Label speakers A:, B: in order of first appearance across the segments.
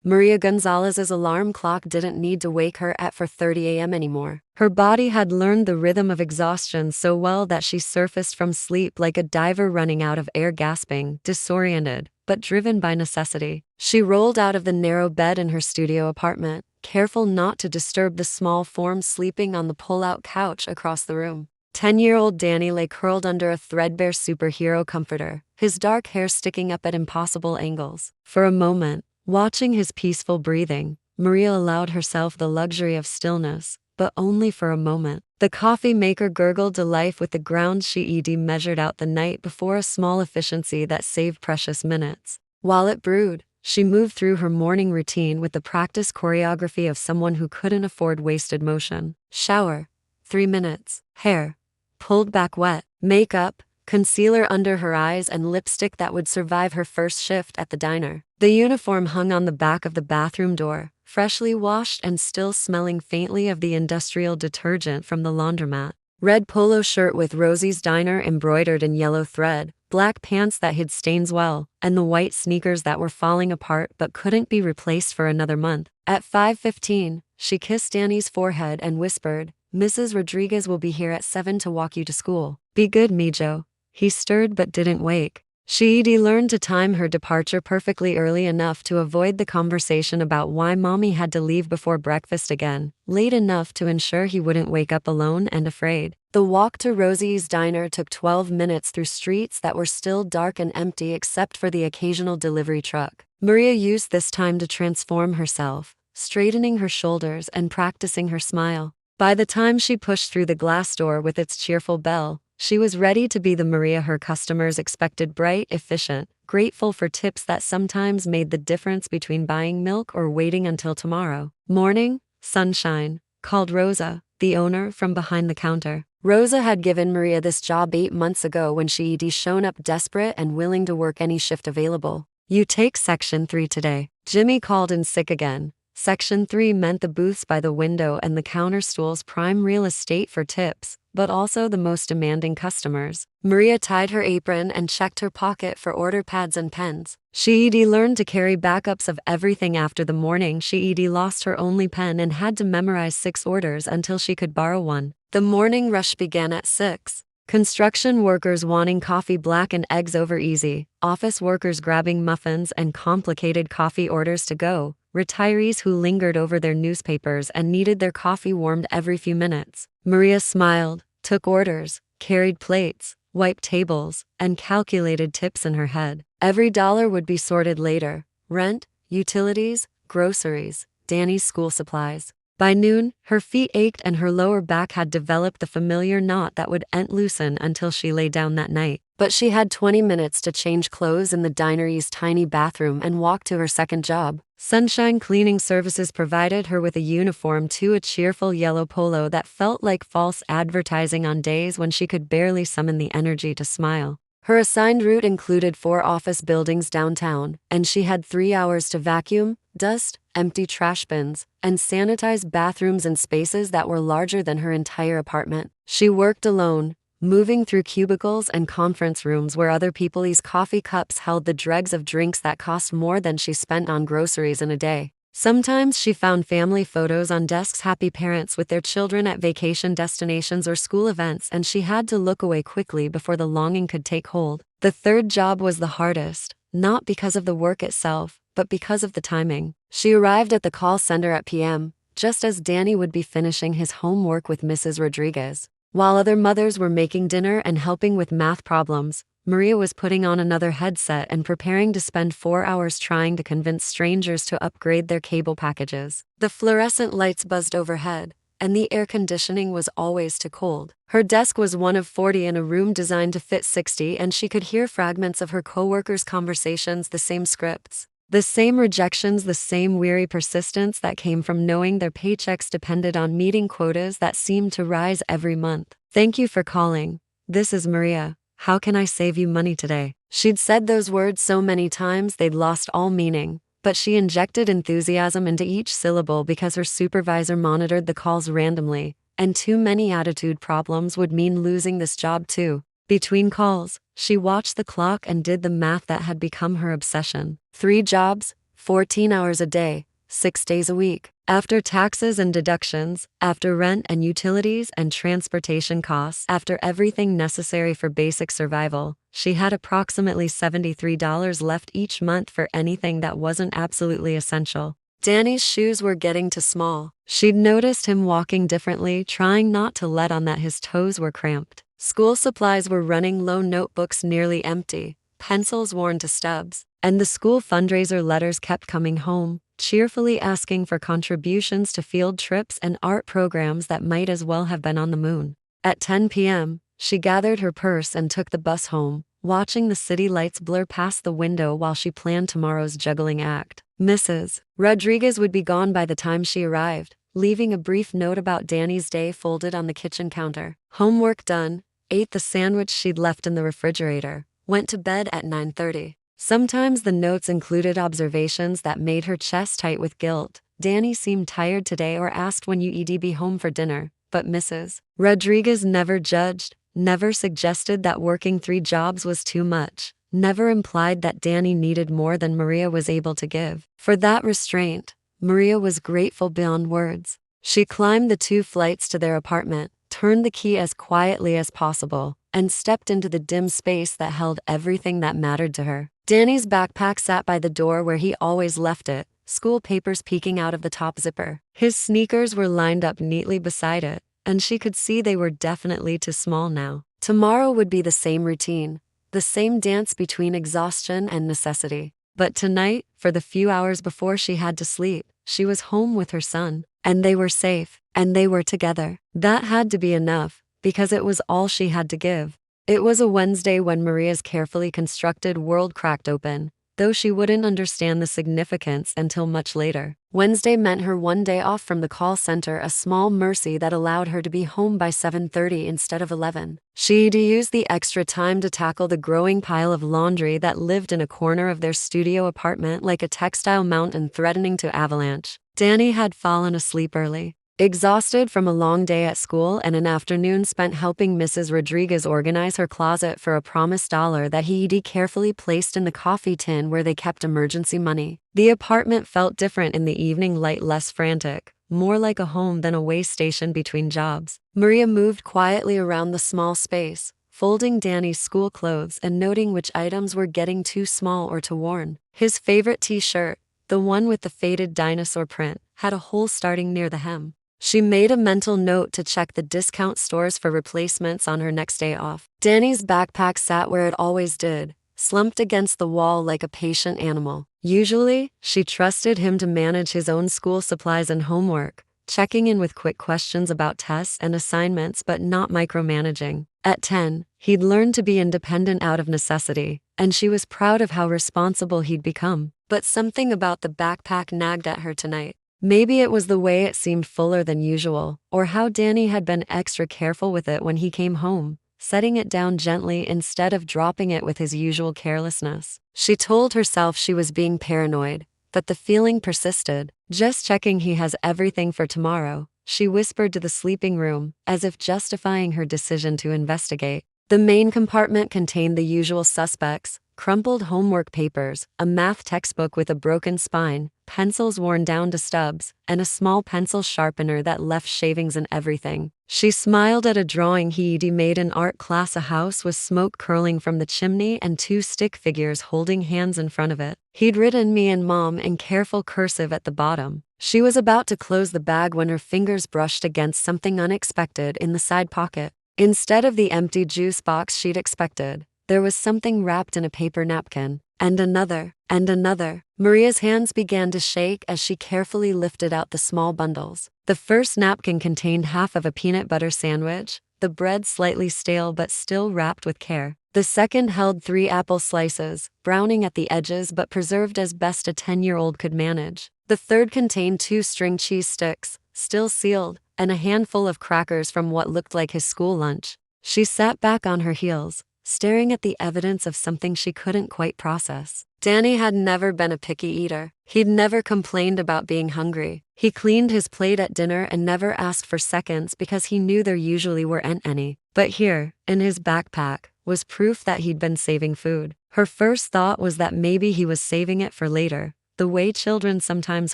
A: Maria Gonzalez's alarm clock didn't need to wake her at 4:30 a.m. anymore. Her body had learned the rhythm of exhaustion so well that she surfaced from sleep like a diver running out of air, gasping, disoriented, but driven by necessity. She rolled out of the narrow bed in her studio apartment, careful not to disturb the small form sleeping on the pull-out couch across the room. 10-year-old Danny lay curled under a threadbare superhero comforter, his dark hair sticking up at impossible angles. For a moment, watching his peaceful breathing, Maria allowed herself the luxury of stillness, but only for a moment. The coffee maker gurgled to life with the ground she'd measured out the night before, a small efficiency that saved precious minutes. While it brewed, she moved through her morning routine with the practiced choreography of someone who couldn't afford wasted motion. Shower, 3 minutes. Hair, pulled back wet. Makeup, concealer under her eyes, and lipstick that would survive her first shift at the diner. The uniform hung on the back of the bathroom door, freshly washed and still smelling faintly of the industrial detergent from the laundromat. Red polo shirt with Rosie's Diner embroidered in yellow thread, black pants that hid stains well, and the white sneakers that were falling apart but couldn't be replaced for another month. At 5:15, she kissed Danny's forehead and whispered, "Mrs. Rodriguez will be here at 7 to walk you to school. Be good, Mijo." He stirred but didn't wake. She'd learned to time her departure perfectly early enough to avoid the conversation about why mommy had to leave before breakfast again, late enough to ensure he wouldn't wake up alone and afraid. The walk to Rosie's Diner took 12 minutes through streets that were still dark and empty except for the occasional delivery truck. Maria used this time to transform herself, straightening her shoulders and practicing her smile. By the time she pushed through the glass door with its cheerful bell, she was ready to be the Maria her customers expected: bright, efficient, grateful for tips that sometimes made the difference between buying milk or waiting until tomorrow. "Morning, sunshine," called Rosa, the owner, from behind the counter. Rosa had given Maria this job 8 months ago when she'd shown up desperate and willing to work any shift available. "You take Section 3 today." Jimmy called in sick again. Section 3 meant the booths by the window and the counter stools, prime real estate for tips, but also the most demanding customers. Maria tied her apron and checked her pocket for order pads and pens. She'd learned to carry backups of everything after the morning she'd lost her only pen and had to memorize 6 orders until she could borrow one. The morning rush began at 6. Construction workers wanting coffee black and eggs over easy, office workers grabbing muffins and complicated coffee orders to go, retirees who lingered over their newspapers and needed their coffee warmed every few minutes. Maria smiled, took orders, carried plates, wiped tables, and calculated tips in her head. Every dollar would be sorted later: rent, utilities, groceries, Danny's school supplies. By noon, her feet ached and her lower back had developed the familiar knot that wouldn't loosen until she lay down that night. But she had 20 minutes to change clothes in the diner's tiny bathroom and walk to her second job. Sunshine Cleaning Services provided her with a uniform too, a cheerful yellow polo that felt like false advertising on days when she could barely summon the energy to smile. Her assigned route included 4 office buildings downtown, and she had 3 hours to vacuum, dust, empty trash bins, and sanitize bathrooms and spaces that were larger than her entire apartment. She worked alone, moving through cubicles and conference rooms where other people's coffee cups held the dregs of drinks that cost more than she spent on groceries in a day. Sometimes she found family photos on desks, happy parents with their children at vacation destinations or school events, and she had to look away quickly before the longing could take hold. The third job was the hardest, not because of the work itself, but because of the timing. She arrived at the call center at p.m., just as Danny would be finishing his homework with Mrs. Rodriguez. While other mothers were making dinner and helping with math problems, Maria was putting on another headset and preparing to spend 4 hours trying to convince strangers to upgrade their cable packages. The fluorescent lights buzzed overhead, and the air conditioning was always too cold. Her desk was one of 40 in a room designed to fit 60, and she could hear fragments of her coworkers' conversations, the same scripts, the same rejections, the same weary persistence that came from knowing their paychecks depended on meeting quotas that seemed to rise every month. "Thank you for calling. This is Maria. How can I save you money today?" She'd said those words so many times they'd lost all meaning, but she injected enthusiasm into each syllable because her supervisor monitored the calls randomly, and too many attitude problems would mean losing this job too. Between calls, she watched the clock and did the math that had become her obsession. 3 jobs, 14 hours a day, 6 days a week. After taxes and deductions, after rent and utilities and transportation costs, after everything necessary for basic survival, she had approximately $73 left each month for anything that wasn't absolutely essential. Danny's shoes were getting too small. She'd noticed him walking differently, trying not to let on that his toes were cramped. School supplies were running low, notebooks nearly empty, pencils worn to stubs, and the school fundraiser letters kept coming home, cheerfully asking for contributions to field trips and art programs that might as well have been on the moon. At 10 p.m., she gathered her purse and took the bus home, watching the city lights blur past the window while she planned tomorrow's juggling act. Mrs. Rodriguez would be gone by the time she arrived, leaving a brief note about Danny's day folded on the kitchen counter. Homework done, ate the sandwich she'd left in the refrigerator, went to bed at 9:30. Sometimes the notes included observations that made her chest tight with guilt. Danny seemed tired today or asked when you'd be home for dinner, but Mrs. Rodriguez never judged, never suggested that working 3 jobs was too much, never implied that Danny needed more than Maria was able to give. For that restraint, Maria was grateful beyond words. She climbed the 2 flights to their apartment, turned the key as quietly as possible, and stepped into the dim space that held everything that mattered to her. Danny's backpack sat by the door where he always left it, school papers peeking out of the top zipper. His sneakers were lined up neatly beside it, and she could see they were definitely too small now. Tomorrow would be the same routine, the same dance between exhaustion and necessity. But tonight, for the few hours before she had to sleep, she was home with her son, and they were safe, and they were together. That had to be enough, because it was all she had to give. It was a Wednesday when Maria's carefully constructed world cracked open, though she wouldn't understand the significance until much later. Wednesday meant her one day off from the call center, a small mercy that allowed her to be home by 7:30 instead of 11. She'd use the extra time to tackle the growing pile of laundry that lived in a corner of their studio apartment like a textile mountain threatening to avalanche. Danny had fallen asleep early, exhausted from a long day at school and an afternoon spent helping Mrs. Rodriguez organize her closet for a promised dollar that he'd carefully placed in the coffee tin where they kept emergency money. The apartment felt different in the evening light, less frantic, more like a home than a way station between jobs. Maria moved quietly around the small space, folding Danny's school clothes and noting which items were getting too small or too worn. His favorite t-shirt, the one with the faded dinosaur print, had a hole starting near the hem. She made a mental note to check the discount stores for replacements on her next day off. Danny's backpack sat where it always did, slumped against the wall like a patient animal. Usually, she trusted him to manage his own school supplies and homework, checking in with quick questions about tests and assignments but not micromanaging. At 10, he'd learned to be independent out of necessity, and she was proud of how responsible he'd become. But something about the backpack nagged at her tonight. Maybe it was the way it seemed fuller than usual, or how Danny had been extra careful with it when he came home, setting it down gently instead of dropping it with his usual carelessness. She told herself she was being paranoid, but the feeling persisted. Just checking he has everything for tomorrow, she whispered to the sleeping room, as if justifying her decision to investigate. The main compartment contained the usual suspects: crumpled homework papers, a math textbook with a broken spine, pencils worn down to stubs, and a small pencil sharpener that left shavings and everything. She smiled at a drawing he'd made in art class, a house with smoke curling from the chimney and 2 stick figures holding hands in front of it. He'd written "me and mom" in careful cursive at the bottom. She was about to close the bag when her fingers brushed against something unexpected in the side pocket. Instead of the empty juice box she'd expected, there was something wrapped in a paper napkin, and another, and another. Maria's hands began to shake as she carefully lifted out the small bundles. The first napkin contained half of a peanut butter sandwich, the bread slightly stale but still wrapped with care. The second held 3 apple slices, browning at the edges but preserved as best a 10-year-old could manage. The third contained 2 string cheese sticks, still sealed, and a handful of crackers from what looked like his school lunch. She sat back on her heels, staring at the evidence of something she couldn't quite process. Danny had never been a picky eater. He'd never complained about being hungry. He cleaned his plate at dinner and never asked for seconds because he knew there usually weren't any. But here, in his backpack, was proof that he'd been saving food. Her first thought was that maybe he was saving it for later, the way children sometimes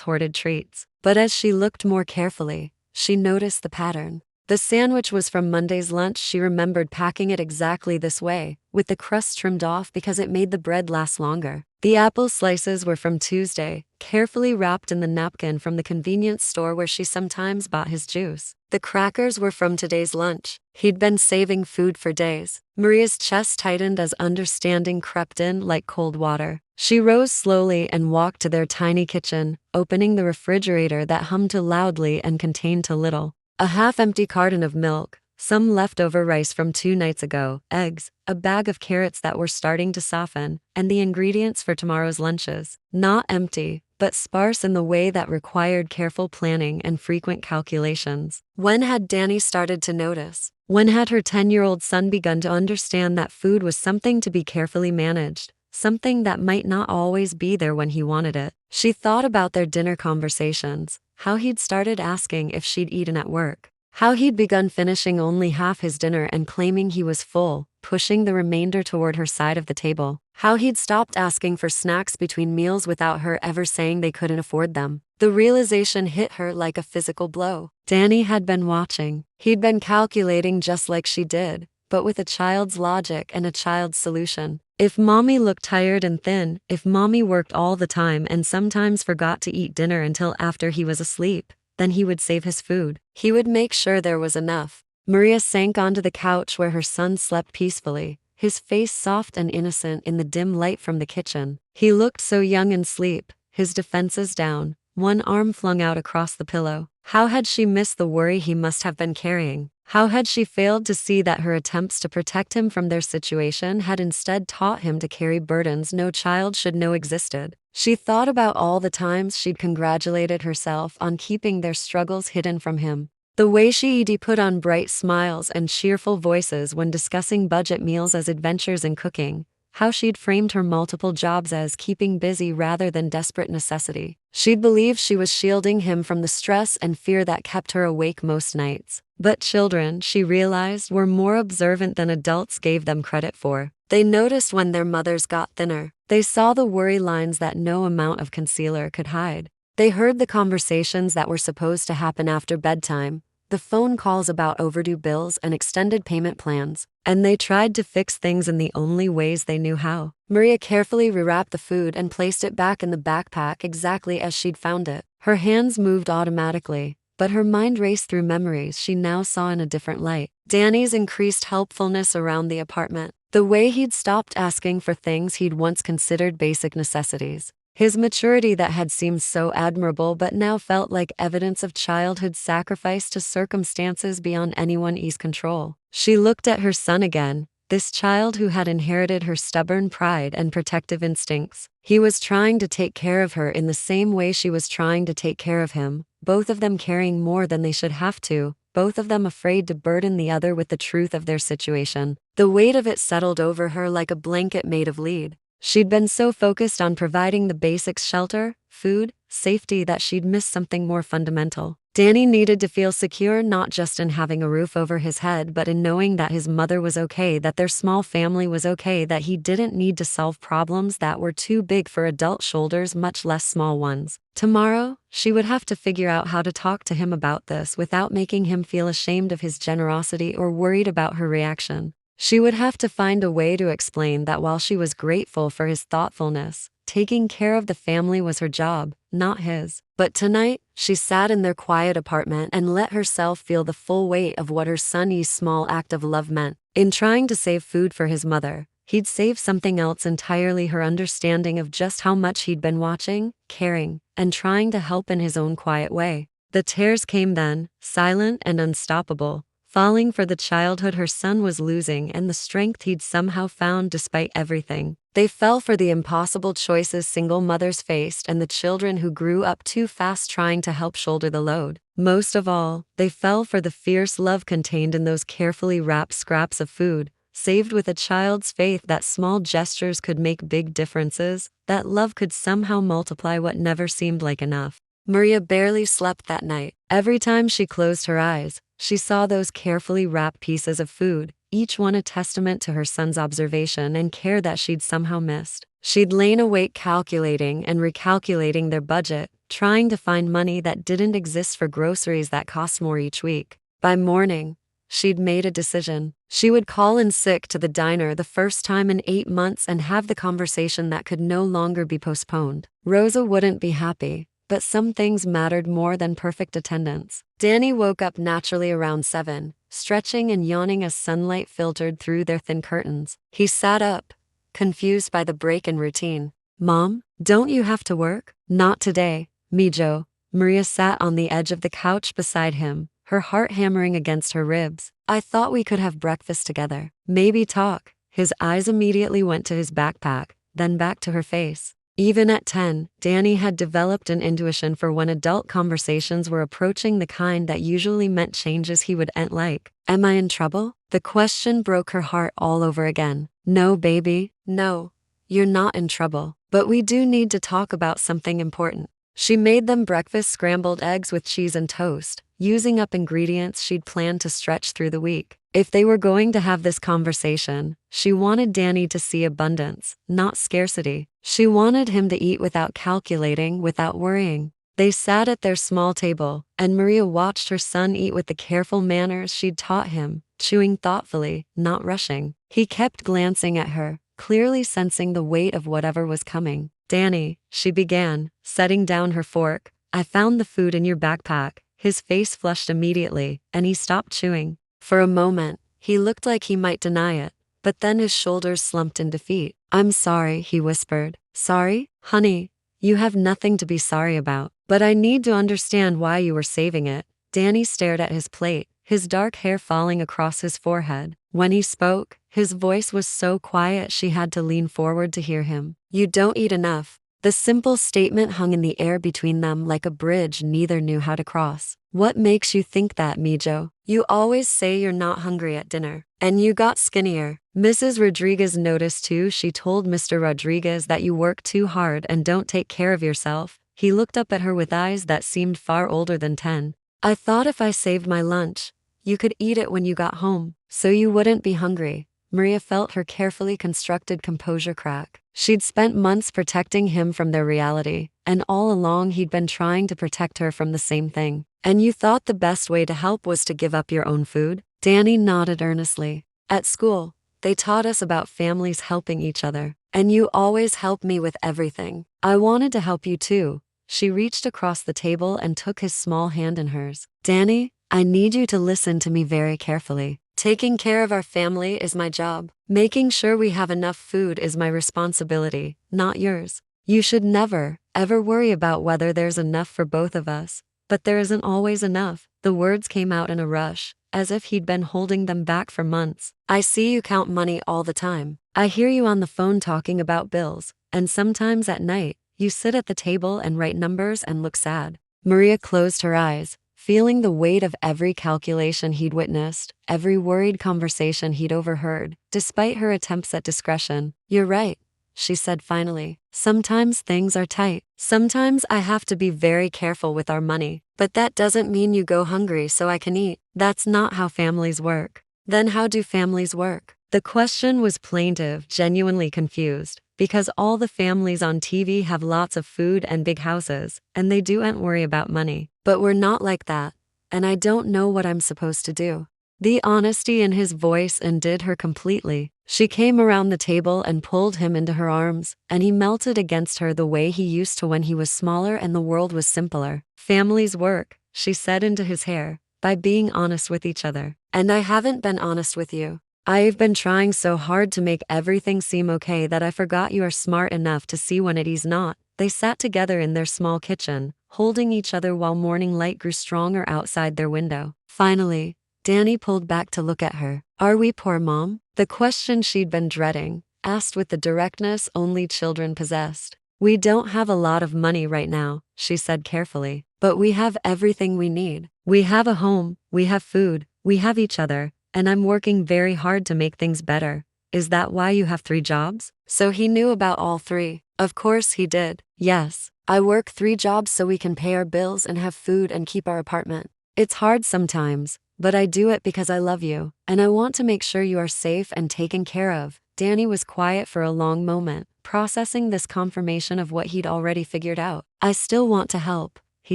A: hoarded treats. But as she looked more carefully, she noticed the pattern. The sandwich was from Monday's lunch. She remembered packing it exactly this way, with the crust trimmed off because it made the bread last longer. The apple slices were from Tuesday, carefully wrapped in the napkin from the convenience store where she sometimes bought his juice. The crackers were from today's lunch. He'd been saving food for days. Maria's chest tightened as understanding crept in like cold water. She rose slowly and walked to their tiny kitchen, opening the refrigerator that hummed too loudly and contained too little. A half-empty carton of milk, some leftover rice from 2 nights ago, eggs, a bag of carrots that were starting to soften, and the ingredients for tomorrow's lunches. Not empty, but sparse in the way that required careful planning and frequent calculations. When had Danny started to notice? When had her 10-year-old son begun to understand that food was something to be carefully managed? Something that might not always be there when he wanted it. She thought about their dinner conversations, how he'd started asking if she'd eaten at work, how he'd begun finishing only half his dinner and claiming he was full, pushing the remainder toward her side of the table, how he'd stopped asking for snacks between meals without her ever saying they couldn't afford them. The realization hit her like a physical blow. Danny had been watching. He'd been calculating just like she did, but with a child's logic and a child's solution. If mommy looked tired and thin, if mommy worked all the time and sometimes forgot to eat dinner until after he was asleep, then he would save his food. He would make sure there was enough. Maria sank onto the couch where her son slept peacefully, his face soft and innocent in the dim light from the kitchen. He looked so young in sleep, his defenses down, one arm flung out across the pillow. How had she missed the worry he must have been carrying? How had she failed to see that her attempts to protect him from their situation had instead taught him to carry burdens no child should know existed? She thought about all the times she'd congratulated herself on keeping their struggles hidden from him. The way she'd put on bright smiles and cheerful voices when discussing budget meals as adventures in cooking. How she'd framed her multiple jobs as keeping busy rather than desperate necessity. She'd believed she was shielding him from the stress and fear that kept her awake most nights. But children, she realized, were more observant than adults gave them credit for. They noticed when their mothers got thinner. They saw the worry lines that no amount of concealer could hide. They heard the conversations that were supposed to happen after bedtime, the phone calls about overdue bills and extended payment plans, and they tried to fix things in the only ways they knew how. Maria carefully rewrapped the food and placed it back in the backpack exactly as she'd found it. Her hands moved automatically, but her mind raced through memories she now saw in a different light. Danny's increased helpfulness around the apartment, the way he'd stopped asking for things he'd once considered basic necessities. His maturity that had seemed so admirable but now felt like evidence of childhood sacrifice to circumstances beyond anyone's control. She looked at her son again, this child who had inherited her stubborn pride and protective instincts. He was trying to take care of her in the same way she was trying to take care of him, both of them carrying more than they should have to, both of them afraid to burden the other with the truth of their situation. The weight of it settled over her like a blanket made of lead. She'd been so focused on providing the basics: shelter, food, safety, that she'd missed something more fundamental. Danny needed to feel secure not just in having a roof over his head but in knowing that his mother was okay, that their small family was okay, that he didn't need to solve problems that were too big for adult shoulders, much less small ones. Tomorrow, she would have to figure out how to talk to him about this without making him feel ashamed of his generosity or worried about her reaction. She would have to find a way to explain that while she was grateful for his thoughtfulness, taking care of the family was her job, not his. But tonight, she sat in their quiet apartment and let herself feel the full weight of what her son's small act of love meant. In trying to save food for his mother, he'd saved something else entirely: her understanding of just how much he'd been watching, caring, and trying to help in his own quiet way. The tears came then, silent and unstoppable, falling for the childhood her son was losing and the strength he'd somehow found despite everything. They fell for the impossible choices single mothers faced and the children who grew up too fast trying to help shoulder the load. Most of all, they fell for the fierce love contained in those carefully wrapped scraps of food, saved with a child's faith that small gestures could make big differences, that love could somehow multiply what never seemed like enough. Maria barely slept that night. Every time she closed her eyes, she saw those carefully wrapped pieces of food, each one a testament to her son's observation and care that she'd somehow missed. She'd lain awake calculating and recalculating their budget, trying to find money that didn't exist for groceries that cost more each week. By morning, she'd made a decision. She would call in sick to the diner the first time in 8 months and have the conversation that could no longer be postponed. Rosa wouldn't be happy, but some things mattered more than perfect attendance. Danny woke up naturally around 7, stretching and yawning as sunlight filtered through their thin curtains. He sat up, confused by the break in routine. "Mom, don't you have to work?" "Not today, Mijo." Maria sat on the edge of the couch beside him, her heart hammering against her ribs. "I thought we could have breakfast together. Maybe talk." His eyes immediately went to his backpack, then back to her face. Even at 10, Danny had developed an intuition for when adult conversations were approaching the kind that usually meant changes he wouldn't like. "Am I in trouble?" The question broke her heart all over again. "No, baby, no. You're not in trouble. But we do need to talk about something important." She made them breakfast scrambled eggs with cheese and toast, using up ingredients she'd planned to stretch through the week. If they were going to have this conversation, she wanted Danny to see abundance, not scarcity. She wanted him to eat without calculating, without worrying. They sat at their small table, and Maria watched her son eat with the careful manners she'd taught him, chewing thoughtfully, not rushing. He kept glancing at her, clearly sensing the weight of whatever was coming. "Danny," she began, setting down her fork, "I found the food in your backpack." His face flushed immediately, and he stopped chewing. For a moment, he looked like he might deny it, but then his shoulders slumped in defeat. "I'm sorry," he whispered. "Sorry? Honey, you have nothing to be sorry about. But I need to understand why you were saving it." Danny stared at his plate, his dark hair falling across his forehead. When he spoke, his voice was so quiet she had to lean forward to hear him. "You don't eat enough." The simple statement hung in the air between them like a bridge neither knew how to cross. "What makes you think that, Mijo? You always say you're not hungry at dinner. And you got skinnier." Mrs. Rodriguez noticed too. "She told Mr. Rodriguez that you work too hard and don't take care of yourself." He looked up at her with eyes that seemed far older than 10. "I thought if I saved my lunch, you could eat it when you got home, so you wouldn't be hungry." Maria felt her carefully constructed composure crack. She'd spent months protecting him from their reality, and all along he'd been trying to protect her from the same thing. "And you thought the best way to help was to give up your own food?" Danny nodded earnestly. "At school, they taught us about families helping each other. And you always help me with everything. I wanted to help you too." She reached across the table and took his small hand in hers. "Danny, I need you to listen to me very carefully. Taking care of our family is my job. Making sure we have enough food is my responsibility, not yours. You should never, ever worry about whether there's enough for both of us. But there isn't always enough." The words came out in a rush, as if he'd been holding them back for months. "I see you count money all the time. I hear you on the phone talking about bills, and sometimes at night, you sit at the table and write numbers and look sad." Maria closed her eyes, feeling the weight of every calculation he'd witnessed, every worried conversation he'd overheard, despite her attempts at discretion. "You're right," she said finally. "Sometimes things are tight. Sometimes I have to be very careful with our money. But that doesn't mean you go hungry so I can eat. That's not how families work." "Then how do families work?" The question was plaintive, genuinely confused, because all the families on TV have lots of food and big houses, and they don't worry about money. "But we're not like that, and I don't know what I'm supposed to do." The honesty in his voice undid her completely. She came around the table and pulled him into her arms, and he melted against her the way he used to when he was smaller and the world was simpler. "Families work," she said into his hair, "by being honest with each other. And I haven't been honest with you. I've been trying so hard to make everything seem okay that I forgot you are smart enough to see when it is not." They sat together in their small kitchen, holding each other while morning light grew stronger outside their window. Finally, Danny pulled back to look at her. "Are we poor, Mom?" The question she'd been dreading, asked with the directness only children possessed. "We don't have a lot of money right now," she said carefully, "but we have everything we need. We have a home, we have food, we have each other, and I'm working very hard to make things better." "Is that why you have 3 jobs?" So he knew about all 3. Of course he did. "Yes, I work 3 jobs so we can pay our bills and have food and keep our apartment. It's hard sometimes, but I do it because I love you, and I want to make sure you are safe and taken care of." Danny was quiet for a long moment, processing this confirmation of what he'd already figured out. I still want to help, he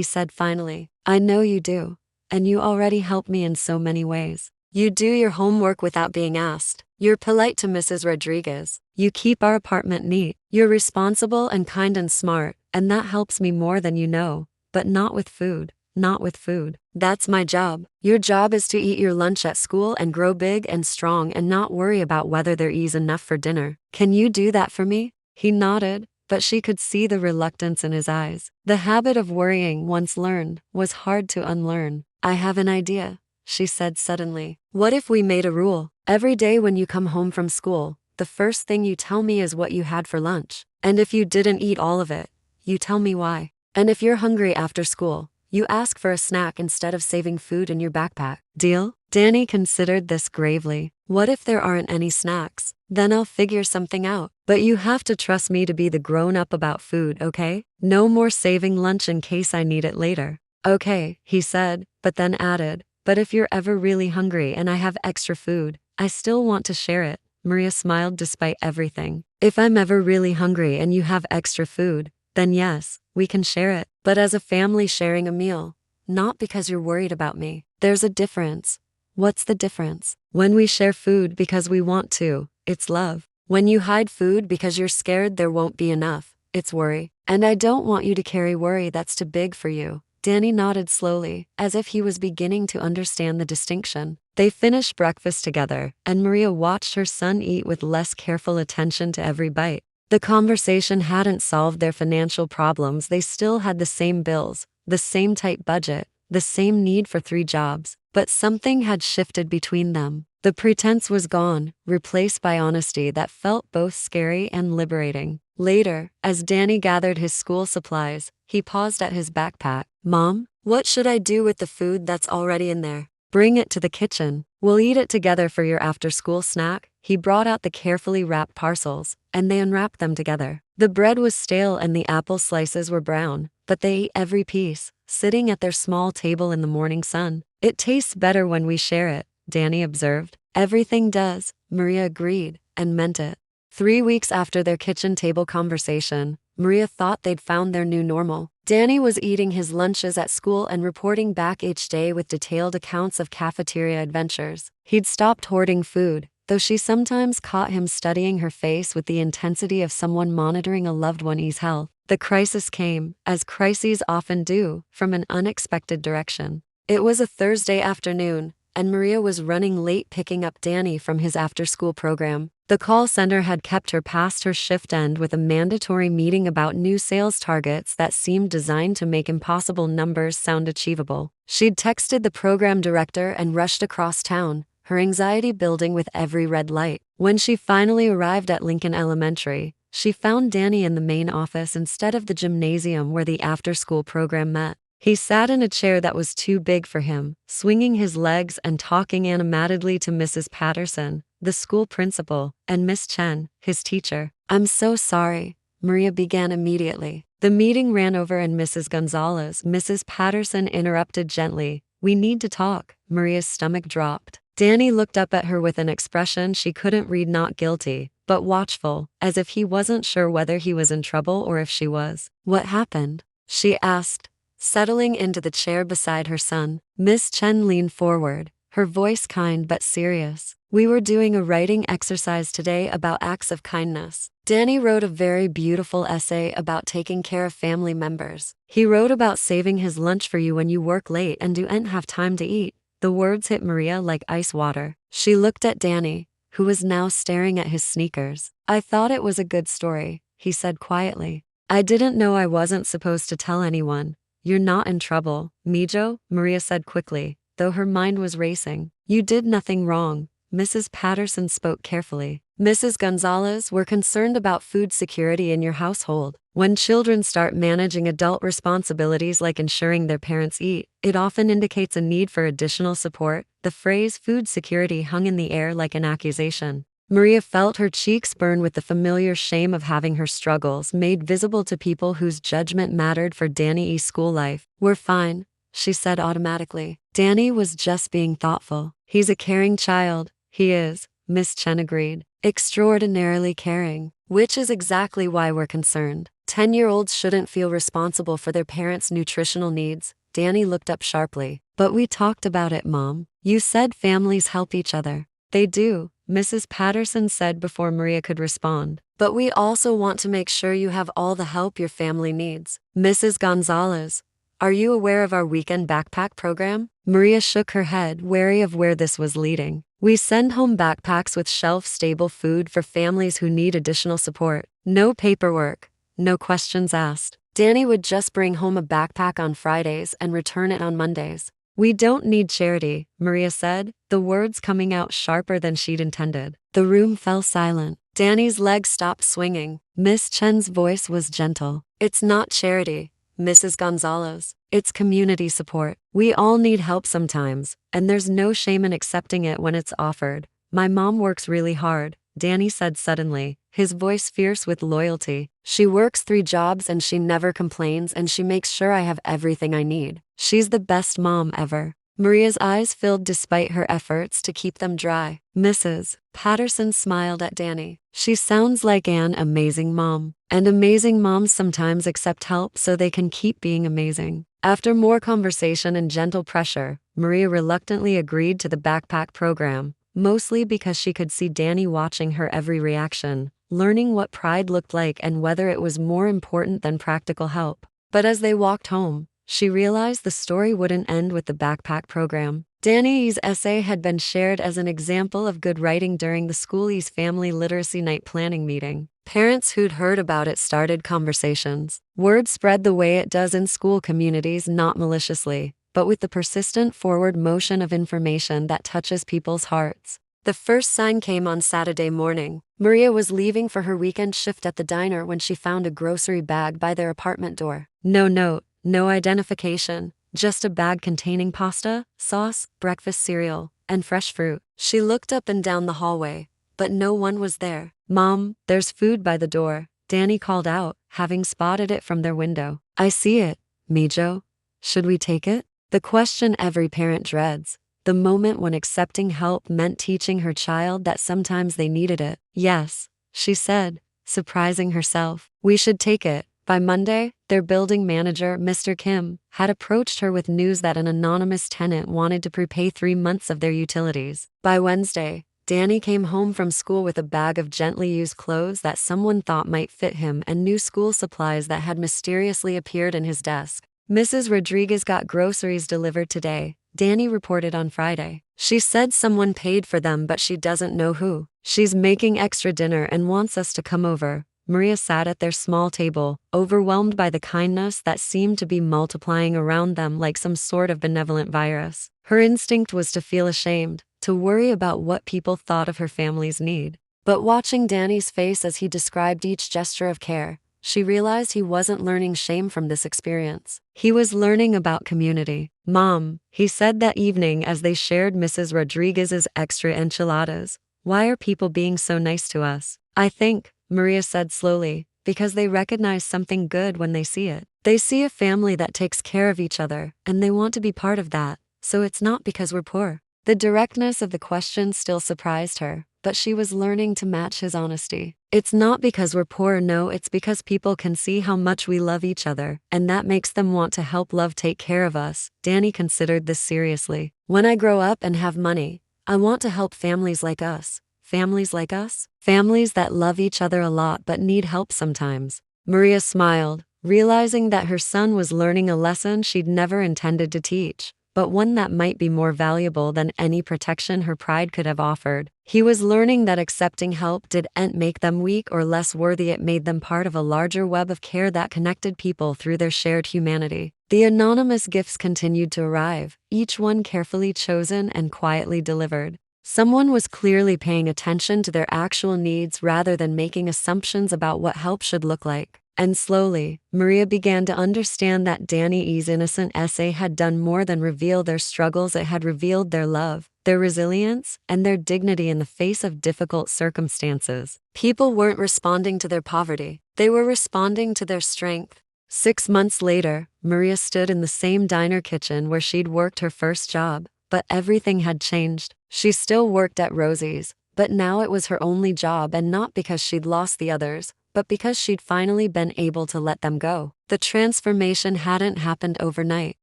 A: said finally. I know you do. And you already help me in so many ways. You do your homework without being asked. You're polite to Mrs. Rodriguez. You keep our apartment neat. You're responsible and kind and smart, and that helps me more than you know. But not with food. Not with food. That's my job. Your job is to eat your lunch at school and grow big and strong and not worry about whether there is enough for dinner. Can you do that for me? He nodded, but she could see the reluctance in his eyes. The habit of worrying, once learned, was hard to unlearn. I have an idea, she said suddenly. What if we made a rule? Every day when you come home from school, the first thing you tell me is what you had for lunch. And if you didn't eat all of it, you tell me why. And if you're hungry after school, you ask for a snack instead of saving food in your backpack. Deal? Danny considered this gravely. What if there aren't any snacks? Then I'll figure something out. But you have to trust me to be the grown-up about food, okay? No more saving lunch in case I need it later. Okay, he said, but then added, but if you're ever really hungry and I have extra food, I still want to share it. Maria smiled despite everything. If I'm ever really hungry and you have extra food, then yes, we can share it. But as a family sharing a meal, not because you're worried about me. There's a difference. What's the difference? When we share food because we want to, it's love. When you hide food because you're scared there won't be enough, it's worry. And I don't want you to carry worry that's too big for you. Danny nodded slowly, as if he was beginning to understand the distinction. They finished breakfast together, and Maria watched her son eat with less careful attention to every bite. The conversation hadn't solved their financial problems. They still had the same bills, the same tight budget, the same need for 3 jobs, but something had shifted between them. The pretense was gone, replaced by honesty that felt both scary and liberating. Later, as Danny gathered his school supplies, he paused at his backpack. Mom, what should I do with the food that's already in there? Bring it to the kitchen. We'll eat it together for your after-school snack. He brought out the carefully wrapped parcels, and they unwrapped them together. The bread was stale and the apple slices were brown, but they ate every piece, sitting at their small table in the morning sun. It tastes better when we share it, Danny observed. Everything does, Maria agreed, and meant it. 3 weeks after their kitchen table conversation, Maria thought they'd found their new normal. Danny was eating his lunches at school and reporting back each day with detailed accounts of cafeteria adventures. He'd stopped hoarding food, though she sometimes caught him studying her face with the intensity of someone monitoring a loved one's health. The crisis came, as crises often do, from an unexpected direction. It was a Thursday afternoon, and Maria was running late picking up Danny from his after-school program. The call center had kept her past her shift end with a mandatory meeting about new sales targets that seemed designed to make impossible numbers sound achievable. She'd texted the program director and rushed across town, her anxiety building with every red light. When she finally arrived at Lincoln Elementary, she found Danny in the main office instead of the gymnasium where the after-school program met. He sat in a chair that was too big for him, swinging his legs and talking animatedly to Mrs. Patterson, the school principal, and Miss Chen, his teacher. I'm so sorry, Maria began immediately. The meeting ran over and Mrs. Mrs. Patterson interrupted gently. We need to talk. Maria's stomach dropped. Danny looked up at her with an expression she couldn't read, not guilty, but watchful, as if he wasn't sure whether he was in trouble or if she was. What happened? She asked, settling into the chair beside her son. Miss Chen leaned forward, her voice kind but serious. We were doing a writing exercise today about acts of kindness. Danny wrote a very beautiful essay about taking care of family members. He wrote about saving his lunch for you when you work late and don't have time to eat. The words hit Maria like ice water. She looked at Danny, who was now staring at his sneakers. I thought it was a good story, he said quietly. I didn't know I wasn't supposed to tell anyone. You're not in trouble, Mijo, Maria said quickly, though her mind was racing. You did nothing wrong. Mrs. Patterson spoke carefully. Mrs. Gonzalez, we're concerned about food security in your household. When children start managing adult responsibilities like ensuring their parents eat, it often indicates a need for additional support. The phrase food security hung in the air like an accusation. Maria felt her cheeks burn with the familiar shame of having her struggles made visible to people whose judgment mattered for Danny's school life. We're fine, she said automatically. Danny was just being thoughtful. He's a caring child. He is, Miss Chen agreed. Extraordinarily caring. Which is exactly why we're concerned. 10-year-olds shouldn't feel responsible for their parents' nutritional needs. Danny looked up sharply. But we talked about it, Mom. You said families help each other. They do, Mrs. Patterson said before Maria could respond. But we also want to make sure you have all the help your family needs. Mrs. Gonzalez, are you aware of our weekend backpack program? Maria shook her head, wary of where this was leading. We send home backpacks with shelf-stable food for families who need additional support. No paperwork, no questions asked. Danny would just bring home a backpack on Fridays and return it on Mondays. We don't need charity, Maria said, the words coming out sharper than she'd intended. The room fell silent. Danny's legs stopped swinging. Miss Chen's voice was gentle. It's not charity, Mrs. Gonzalez. It's community support. We all need help sometimes, and there's no shame in accepting it when it's offered. My mom works really hard, Danny said suddenly, his voice fierce with loyalty. She works 3 jobs and she never complains, and she makes sure I have everything I need. She's the best mom ever. Maria's eyes filled despite her efforts to keep them dry. Mrs. Patterson smiled at Danny. She sounds like an amazing mom. And amazing moms sometimes accept help so they can keep being amazing. After more conversation and gentle pressure, Maria reluctantly agreed to the backpack program, mostly because she could see Danny watching her every reaction, learning what pride looked like and whether it was more important than practical help. But as they walked home, she realized the story wouldn't end with the backpack program. Danny's essay had been shared as an example of good writing during the school's family literacy night planning meeting. Parents who'd heard about it started conversations. Word spread the way it does in school communities, not maliciously, but with the persistent forward motion of information that touches people's hearts. The first sign came on Saturday morning. Maria was leaving for her weekend shift at the diner when she found a grocery bag by their apartment door. No note, no identification, just a bag containing pasta, sauce, breakfast cereal, and fresh fruit. She looked up and down the hallway, but no one was there. Mom, there's food by the door, Danny called out, having spotted it from their window. I see it, Mijo. Should we take it? The question every parent dreads. The moment when accepting help meant teaching her child that sometimes they needed it. Yes, she said, surprising herself. We should take it. By Monday, their building manager, Mr. Kim, had approached her with news that an anonymous tenant wanted to prepay 3 months of their utilities. By Wednesday, Danny came home from school with a bag of gently used clothes that someone thought might fit him and new school supplies that had mysteriously appeared in his desk. Mrs. Rodriguez got groceries delivered today, Danny reported on Friday. She said someone paid for them, but she doesn't know who. She's making extra dinner and wants us to come over. Maria sat at their small table, overwhelmed by the kindness that seemed to be multiplying around them like some sort of benevolent virus. Her instinct was to feel ashamed, to worry about what people thought of her family's need. But watching Danny's face as he described each gesture of care, she realized he wasn't learning shame from this experience. He was learning about community. Mom, he said that evening as they shared Mrs. Rodriguez's extra enchiladas, why are people being so nice to us? I think, Maria said slowly, because they recognize something good when they see it. They see a family that takes care of each other, and they want to be part of that, so it's not because we're poor. The directness of the question still surprised her, but she was learning to match his honesty. It's not because we're poor, no, it's because people can see how much we love each other, and that makes them want to help love take care of us. Danny considered this seriously. When I grow up and have money, I want to help families like us. Families like us? Families that love each other a lot but need help sometimes. Maria smiled, realizing that her son was learning a lesson she'd never intended to teach, but one that might be more valuable than any protection her pride could have offered. He was learning that accepting help didn't make them weak or less worthy, it made them part of a larger web of care that connected people through their shared humanity. The anonymous gifts continued to arrive, each one carefully chosen and quietly delivered. Someone was clearly paying attention to their actual needs rather than making assumptions about what help should look like. And slowly, Maria began to understand that Danny's innocent essay had done more than reveal their struggles. It had revealed their love, their resilience, and their dignity in the face of difficult circumstances. People weren't responding to their poverty. They were responding to their strength. 6 months later, Maria stood in the same diner kitchen where she'd worked her first job, but everything had changed. She still worked at Rosie's, But now it was her only job, and not because she'd lost the others, but because she'd finally been able to let them go. The transformation hadn't happened overnight.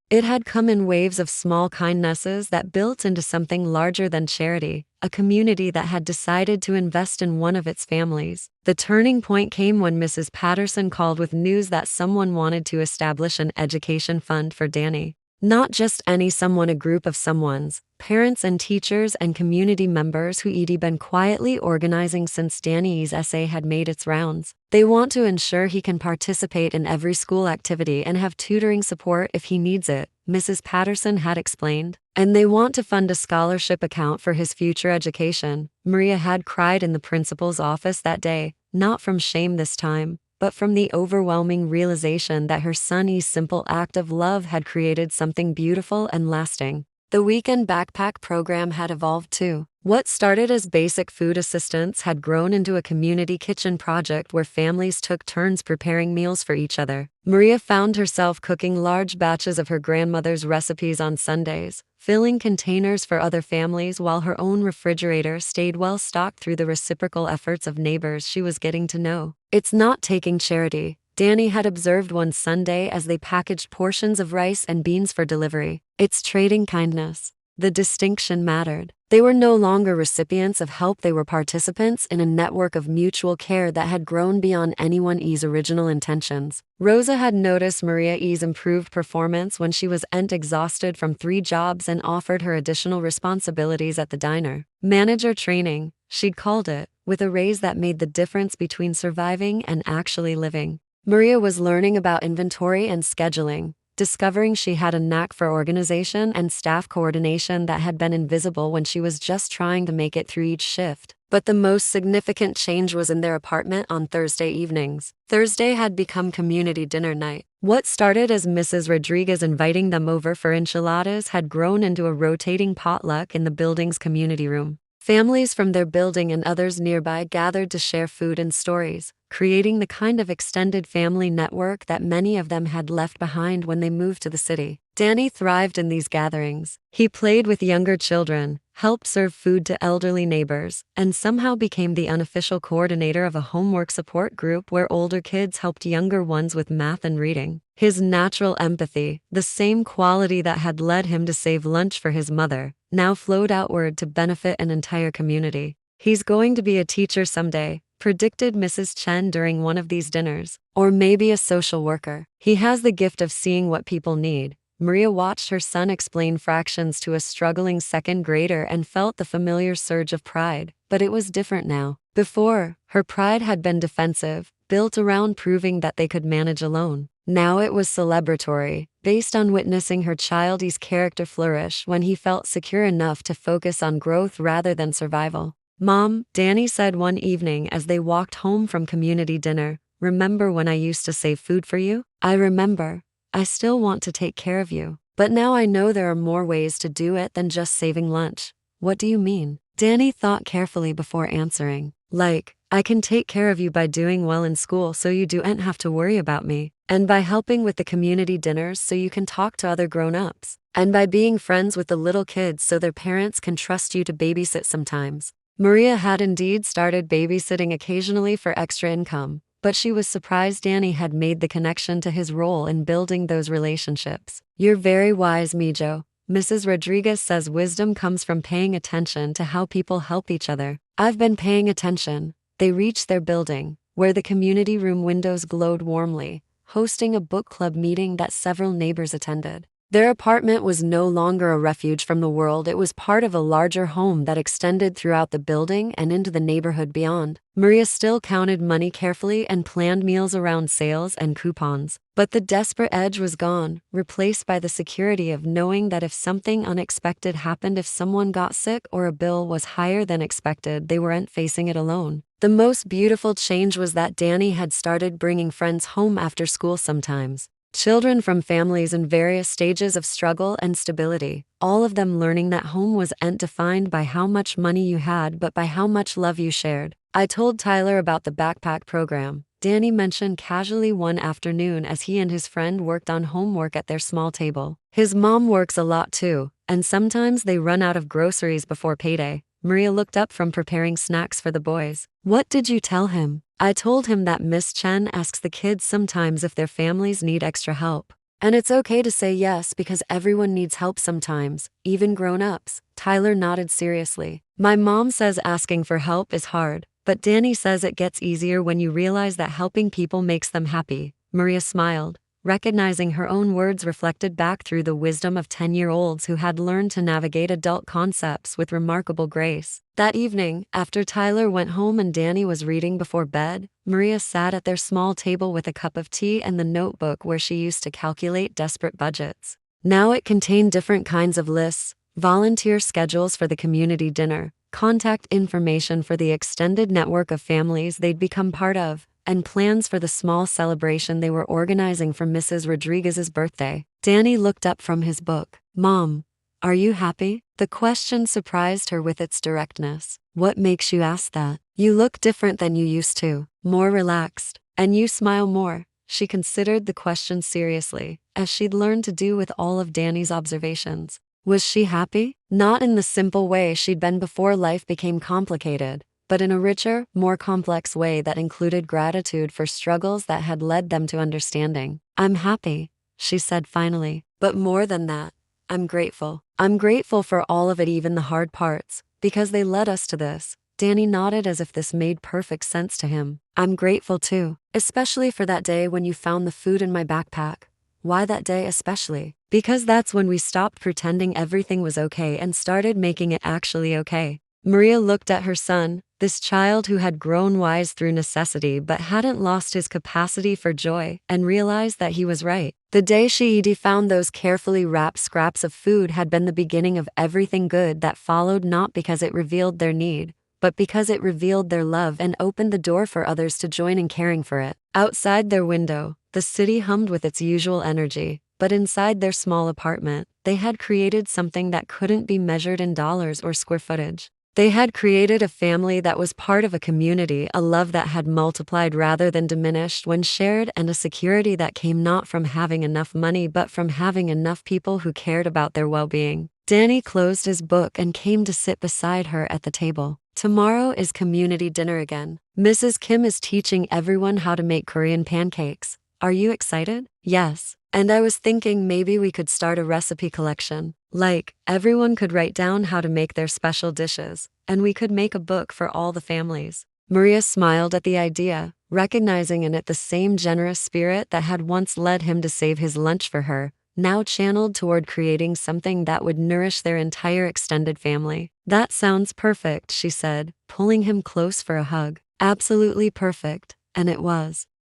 A: It had come in waves of small kindnesses that built into something larger than charity, a community that had decided to invest in one of its families. The turning point came when Mrs. Patterson called with news that someone wanted to establish an education fund for Danny. Not just any someone, a group of someones, parents and teachers and community members who Edie been quietly organizing since Danny's essay had made its rounds. They want to ensure he can participate in every school activity and have tutoring support if he needs it, Mrs. Patterson had explained. And they want to fund a scholarship account for his future education. Maria had cried in the principal's office that day, not from shame this time, but from the overwhelming realization that her son's simple act of love had created something beautiful and lasting. The weekend backpack program had evolved too. What started as basic food assistance had grown into a community kitchen project where families took turns preparing meals for each other. Maria found herself cooking large batches of her grandmother's recipes on Sundays, filling containers for other families while her own refrigerator stayed well stocked through the reciprocal efforts of neighbors she was getting to know. "It's not taking charity," Danny had observed one Sunday as they packaged portions of rice and beans for delivery. "It's trading kindness." The distinction mattered. They were no longer recipients of help, they were participants in a network of mutual care that had grown beyond anyone's original intentions. Rosa had noticed Maria's improved performance when she was exhausted from 3 jobs and offered her additional responsibilities at the diner. Manager training, she'd called it, with a raise that made the difference between surviving and actually living. Maria was learning about inventory and scheduling, discovering she had a knack for organization and staff coordination that had been invisible when she was just trying to make it through each shift. But the most significant change was in their apartment on Thursday evenings. Thursday had become community dinner night. What started as Mrs. Rodriguez inviting them over for enchiladas had grown into a rotating potluck in the building's community room. Families from their building and others nearby gathered to share food and stories, creating the kind of extended family network that many of them had left behind when they moved to the city. Danny thrived in these gatherings. He played with younger children, helped serve food to elderly neighbors, and somehow became the unofficial coordinator of a homework support group where older kids helped younger ones with math and reading. His natural empathy, the same quality that had led him to save lunch for his mother, now flowed outward to benefit an entire community. "He's going to be a teacher someday," predicted Mrs. Chen during one of these dinners. "Or maybe a social worker. He has the gift of seeing what people need." Maria watched her son explain fractions to a struggling second grader and felt the familiar surge of pride. But it was different now. Before, her pride had been defensive, built around proving that they could manage alone. Now it was celebratory, based on witnessing her child's character flourish when he felt secure enough to focus on growth rather than survival. "Mom," Danny said one evening as they walked home from community dinner, "remember when I used to save food for you? I remember. I still want to take care of you. But now I know there are more ways to do it than just saving lunch." "What do you mean?" Danny thought carefully before answering. "Like, I can take care of you by doing well in school so you don't have to worry about me. And by helping with the community dinners so you can talk to other grown-ups. And by being friends with the little kids so their parents can trust you to babysit sometimes." Maria had indeed started babysitting occasionally for extra income, but she was surprised Danny had made the connection to his role in building those relationships. "You're very wise, Mijo. Mrs. Rodriguez says wisdom comes from paying attention to how people help each other. I've been paying attention." They reached their building, where the community room windows glowed warmly, hosting a book club meeting that several neighbors attended. Their apartment was no longer a refuge from the world, it was part of a larger home that extended throughout the building and into the neighborhood beyond. Maria still counted money carefully and planned meals around sales and coupons. But the desperate edge was gone, replaced by the security of knowing that if something unexpected happened, if someone got sick or a bill was higher than expected, they weren't facing it alone. The most beautiful change was that Danny had started bringing friends home after school sometimes. Children from families in various stages of struggle and stability, all of them learning that home wasn't defined by how much money you had but by how much love you shared. "I told Tyler about the backpack program," Danny mentioned casually one afternoon as he and his friend worked on homework at their small table. "His mom works a lot too, and sometimes they run out of groceries before payday. Maria looked up from preparing snacks for the boys. What did you tell him? I told him that Miss Chen asks the kids sometimes if their families need extra help. And it's okay to say yes because everyone needs help sometimes, even grown-ups. Tyler nodded seriously. My mom says asking for help is hard, but Danny says it gets easier when you realize that helping people makes them happy. Maria smiled, recognizing her own words reflected back through the wisdom of 10-year-olds who had learned to navigate adult concepts with remarkable grace. That evening, after Tyler went home and Danny was reading before bed, Maria sat at their small table with a cup of tea and the notebook where she used to calculate desperate budgets. Now it contained different kinds of lists, volunteer schedules for the community dinner, contact information for the extended network of families they'd become part of, and plans for the small celebration they were organizing for Mrs. Rodriguez's birthday. Danny looked up from his book. Mom, are you happy? The question surprised her with its directness. What makes you ask that? You look different than you used to, more relaxed, and you smile more. She considered the question seriously, as she'd learned to do with all of Danny's observations. Was she happy? Not in the simple way she'd been before life became complicated, but in a richer, more complex way that included gratitude for struggles that had led them to understanding. I'm happy, she said finally. But more than that, I'm grateful. I'm grateful for all of it, even the hard parts, because they led us to this. Danny nodded as if this made perfect sense to him. I'm grateful too, especially for that day when you found the food in my backpack. Why that day especially? Because that's when we stopped pretending everything was okay and started making it actually okay. Maria looked at her son, this child who had grown wise through necessity but hadn't lost his capacity for joy, and realized that he was right. The day she found those carefully wrapped scraps of food had been the beginning of everything good that followed, not because it revealed their need, but because it revealed their love and opened the door for others to join in caring for it. Outside their window, the city hummed with its usual energy, but inside their small apartment, they had created something that couldn't be measured in dollars or square footage. They had created a family that was part of a community, a love that had multiplied rather than diminished when shared, and a security that came not from having enough money but from having enough people who cared about their well-being. Danny closed his book and came to sit beside her at the table. Tomorrow is community dinner again. Mrs. Kim is teaching everyone how to make Korean pancakes. Are you excited? Yes. And I was thinking maybe we could start a recipe collection. Like, everyone could write down how to make their special dishes, and we could make a book for all the families. Maria smiled at the idea, recognizing in it the same generous spirit that had once led him to save his lunch for her, now channeled toward creating something that would nourish their entire extended family. That sounds perfect, she said, pulling him close for a hug. Absolutely perfect, and it was.